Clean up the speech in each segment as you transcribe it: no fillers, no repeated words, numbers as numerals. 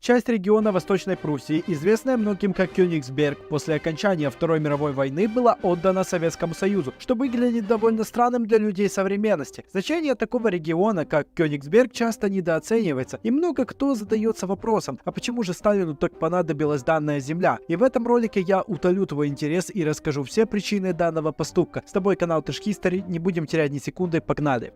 Часть региона Восточной Пруссии, известная многим как Кёнигсберг, после окончания Второй мировой войны была отдана Советскому Союзу, что выглядит довольно странным для людей современности. Значение такого региона, как Кёнигсберг, часто недооценивается, и много кто задается вопросом, а почему же Сталину так понадобилась данная земля? И в этом ролике я утолю твой интерес и расскажу все причины данного поступка. С тобой канал Тыш Хистори, не будем терять ни секунды, погнали!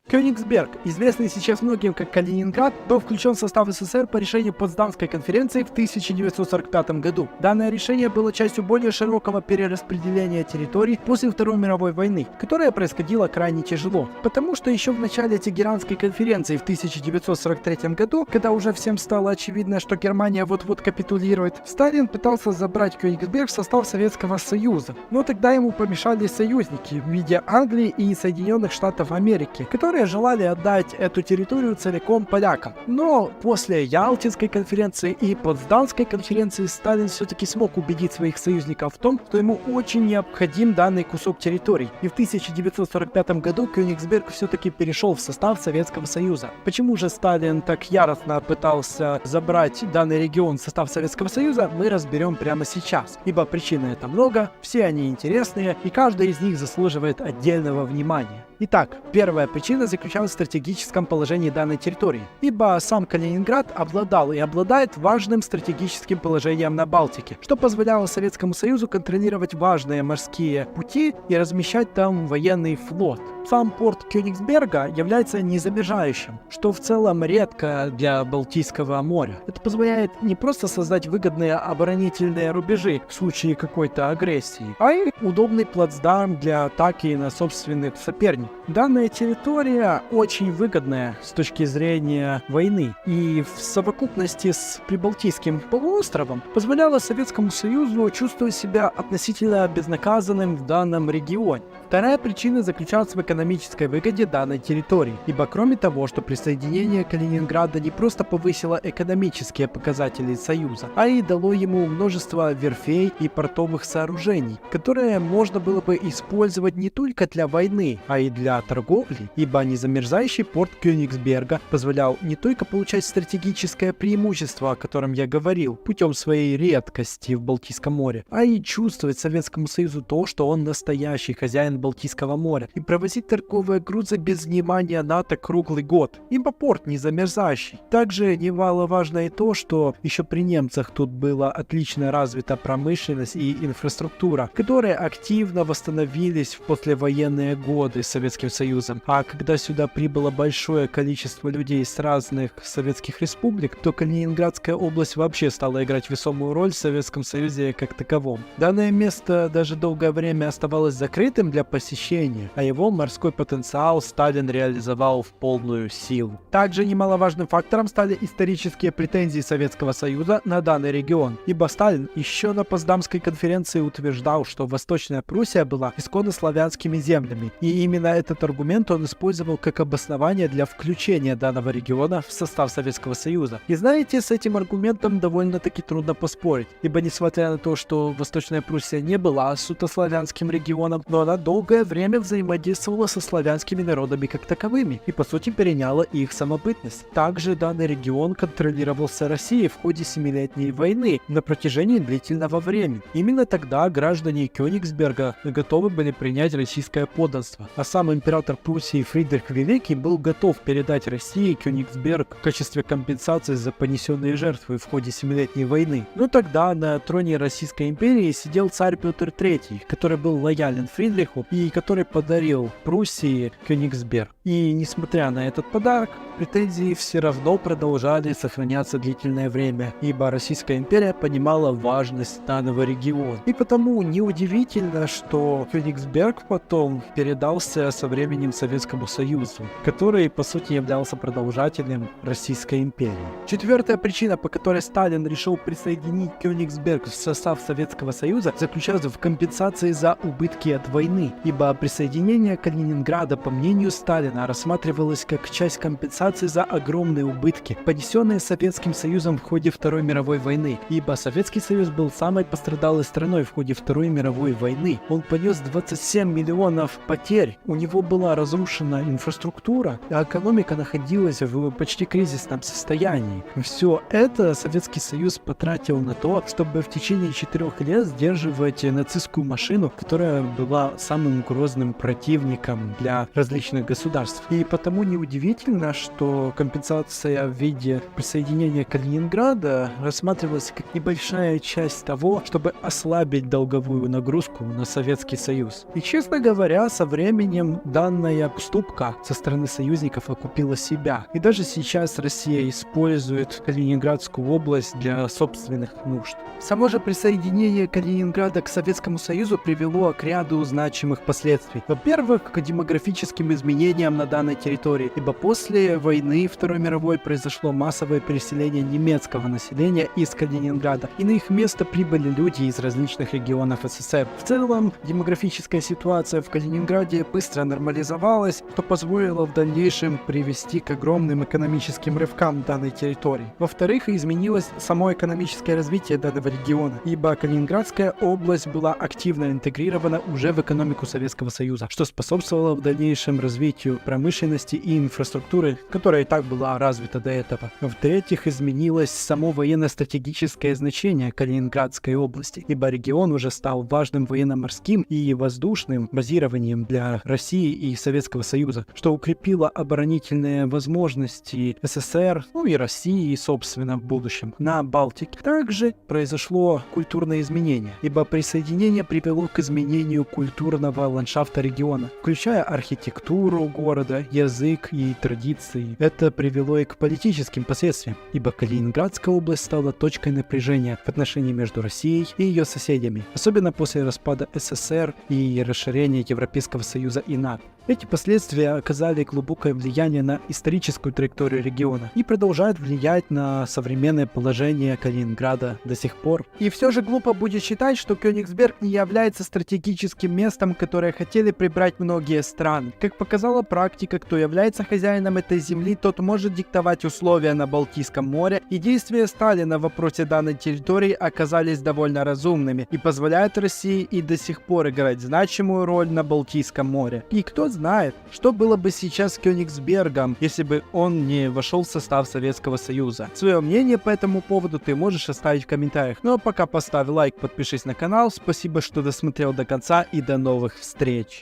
Кёнигсберг, известный сейчас многим как Калининград, был включен в состав СССР по решению Потсдамской конференции в 1945 году. Данное решение было частью более широкого перераспределения территорий после Второй мировой войны, которая происходила крайне тяжело. Потому что еще в начале Тегеранской конференции в 1943 году, когда уже всем стало очевидно, что Германия вот-вот капитулирует, Сталин пытался забрать Кёнигсберг в состав Советского Союза. Но тогда ему помешали союзники в виде Англии и Соединенных Штатов Америки, которые желали отдать эту территорию целиком полякам. Но после Ялтинской конференции и Потсдамской конференции Сталин все-таки смог убедить своих союзников в том, что ему очень необходим данный кусок территорий. И в 1945 году Кёнигсберг все-таки перешел в состав Советского Союза. Почему же Сталин так яростно пытался забрать данный регион в состав Советского Союза, мы разберем прямо сейчас. Ибо причин это много, все они интересные, и каждая из них заслуживает отдельного внимания. Итак, первая причина заключалась в стратегическом положении данной территории, ибо сам Калининград обладал и обладает важным стратегическим положением на Балтике, что позволяло Советскому Союзу контролировать важные морские пути и размещать там военный флот. Сам порт Кёнигсберга является незамерзающим, что в целом редко для Балтийского моря. Это позволяет не просто создать выгодные оборонительные рубежи в случае какой-то агрессии, а и удобный плацдарм для атаки на собственных соперников. Данная территория очень выгодная с точки зрения войны и в совокупности с Прибалтийским полуостровом позволяла Советскому Союзу чувствовать себя относительно безнаказанным в данном регионе. Вторая причина заключалась в экономической выгоде данной территории, ибо кроме того, что присоединение Калининграда не просто повысило экономические показатели Союза, а и дало ему множество верфей и портовых сооружений, которые можно было бы использовать не только для войны, а и для торговли, ибо незамерзающий порт Кёнигсберга позволял не только получать стратегическое преимущество, о котором я говорил, путем своей редкости в Балтийском море, а и чувствовать Советскому Союзу то, что он настоящий хозяин Балтийского моря, и провозить торговые грузы без внимания НАТО круглый год, ибо порт не замерзающий. Также немаловажно и то, что еще при немцах тут была отлично развита промышленность и инфраструктура, которые активно восстановились в послевоенные годы Советским Союзом. А когда сюда прибыло большое количество людей с разных советских республик, то Калининградская область вообще стала играть весомую роль в Советском Союзе как таковом. Данное место даже долгое время оставалось закрытым для посещения, а его морской потенциал Сталин реализовал в полную силу. Также немаловажным фактором стали исторические претензии Советского Союза на данный регион, ибо Сталин еще на Потсдамской конференции утверждал, что Восточная Пруссия была исконно славянскими землями, и именно этот аргумент он использовал как обоснование для включения данного региона в состав Советского Союза. И знаете, с этим аргументом довольно-таки трудно поспорить, ибо несмотря на то, что Восточная Пруссия не была сутославянским регионом, но она долгое время взаимодействовала со славянскими народами как таковыми и по сути переняла их самобытность. Также данный регион контролировался Россией в ходе Семилетней войны на протяжении длительного времени. Именно тогда граждане Кёнигсберга готовы были принять российское подданство, а сам император Пруссии Фридрих Великий был готов передать России Кёнигсберг в качестве компенсации за понесенные жертвы в ходе Семилетней войны. Но тогда на троне Российской империи сидел царь Петр III, который был лоялен Фридриху и который подарил Пруссии Кёнигсберг. И несмотря на этот подарок, претензии все равно продолжали сохраняться длительное время, ибо Российская империя понимала важность данного региона. И потому неудивительно, что Кёнигсберг потом передался со временем Советскому Союзу, который по сути являлся продолжателем Российской империи. Четвертая причина, по которой Сталин решил присоединить Кёнигсберг в состав Советского Союза, заключалась в компенсации за убытки от войны, ибо присоединение Калининграда, по мнению Сталина, рассматривалось как часть компенсации за огромные убытки, понесенные Советским Союзом в ходе Второй мировой войны, ибо Советский Союз был самой пострадалой страной в ходе Второй мировой войны. Он понес 27 миллионов потерь, у него была разрушена инфраструктура, а экономика находилась в почти кризисном состоянии. Все это Советский Союз потратил на то, чтобы в течение 4 лет сдерживать нацистскую машину, которая была самым грозным противником для различных государств. И потому неудивительно, что компенсация в виде присоединения Калининграда рассматривалась как небольшая часть того, чтобы ослабить долговую нагрузку на Советский Союз. И, честно говоря, со временем данная уступка со стороны союзников окупила себя. И даже сейчас Россия использует Калининградскую область для собственных нужд. Само же присоединение Калининграда к Советскому Союзу привело к ряду значимых последствий. Во-первых, к демографическим изменениям на данной территории, ибо после войны Второй мировой произошло массовое переселение немецкого населения из Калининграда, и на их место прибыли люди из различных регионов СССР. В целом, демографическая ситуация в Калининграде быстро нормализовалась, что позволило в дальнейшем привести к огромным экономическим рывкам данной территории. Во-вторых, изменилось само экономическое развитие данного региона, ибо Калининградская область была активно интегрирована уже в экономику Советского Союза, что способствовало в дальнейшем развитию промышленности и инфраструктуры, которая и так была развита до этого. В-третьих, изменилось само военно-стратегическое значение Калининградской области, ибо регион уже стал важным военно-морским и воздушным базированием для России и Советского Союза, что укрепило оборонительные возможности СССР, и России, собственно, в будущем на Балтике. Также произошло культурное изменение, ибо присоединение привело к изменению культурного ландшафта региона, включая архитектуру города, язык и традиции. Это привело и к политическим последствиям, ибо Калининградская область стала точкой напряжения в отношении между Россией и ее соседями, особенно после распада СССР и расширения Европейского Союза и НАТО. Эти последствия оказали глубокое влияние на историческую траекторию региона и продолжают влиять на современное положение Калининграда до сих пор. И все же глупо будет считать, что Кёнигсберг не является стратегическим местом, которое хотели прибрать многие страны. Как показала практика, кто является хозяином этой земли, тот может диктовать условия на Балтийском море, и действия Сталина в вопросе данной территории оказались довольно разумными и позволяют России и до сих пор играть значимую роль на Балтийском море. И кто знает, что было бы сейчас с Кёнигсбергом, если бы он не вошел в состав Советского Союза. Свое мнение по этому поводу ты можешь оставить в комментариях. Ну а пока поставь лайк, подпишись на канал. Спасибо, что досмотрел до конца, и до новых встреч.